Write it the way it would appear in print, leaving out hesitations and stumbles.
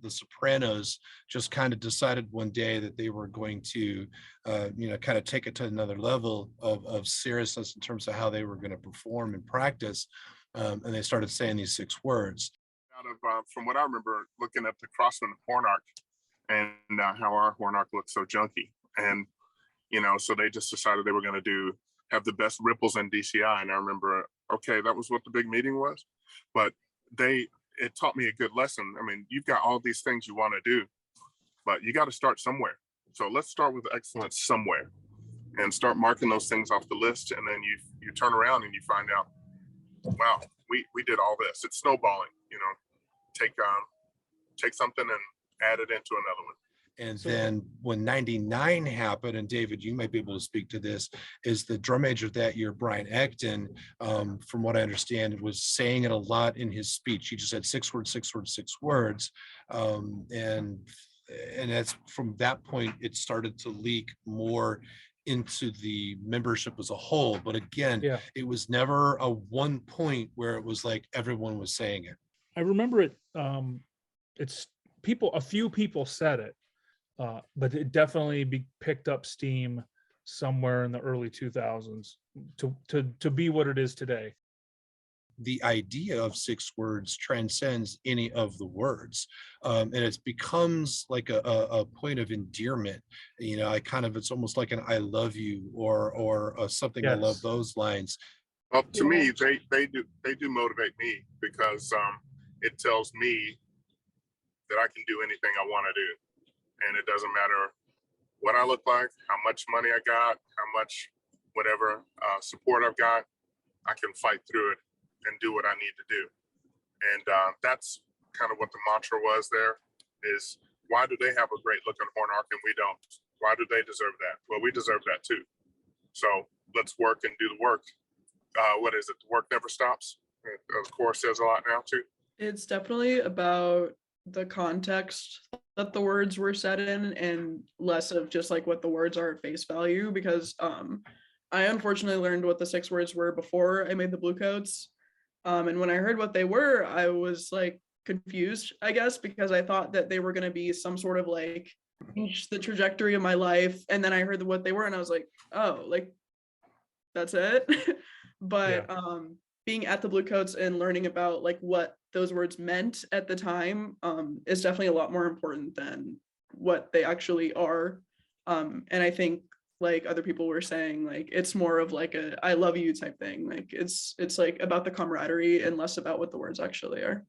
the Sopranos just kind of decided one day that they were going to, kind of take it to another level of seriousness in terms of how they were going to perform and practice. And they started saying these 6 words. Out of from what I remember, looking at the Crossman horn arc and how our horn arc looked so junky, and so they just decided they were going to have the best ripples in DCI. And I remember, okay, that was what the big meeting was, but it taught me a good lesson. I mean, you've got all these things you want to do, but you got to start somewhere. So let's start with excellence somewhere and start marking those things off the list. And then you turn around and you find out, wow, we did all this. It's snowballing, take something and add it into another one. And then when 99 happened, and David, you might be able to speak to this, is the drum major that year, Brian Acton, from what I understand, was saying it a lot in his speech. He just said 6 words, 6 words, 6 words. And that's from that point, it started to leak more into the membership as a whole. But again, It was never a one point where it was like everyone was saying it. I remember it. A few people said it. But it definitely picked up steam somewhere in the early 2000s to be what it is today. The idea of 6 words transcends any of the words, and it becomes like a point of endearment. It's almost like an "I love you" or something along those lines. Well, to me, they do motivate me because it tells me that I can do anything I want to do. And it doesn't matter what I look like, how much money I got, how much whatever support I've got, I can fight through it and do what I need to do. And that's kind of what the mantra was there, is why do they have a great looking horn arc and we don't? Why do they deserve that? Well, we deserve that too. So let's work and do the work. What is it? The work never stops. The chorus says a lot now too. It's definitely about the context that the words were said in and less of just like what the words are at face value, because I unfortunately learned what the 6 words were before I made the Bluecoats, and when I heard what they were, I was like confused, I guess, because I thought that they were going to be some sort of like change the trajectory of my life, and then I heard what they were and I was like, oh, like that's it. But being at the Bluecoats and learning about like what those words meant at the time is definitely a lot more important than what they actually are. And I think, like other people were saying, like it's more of like a "I love you" type thing. Like it's like about the camaraderie and less about what the words actually are.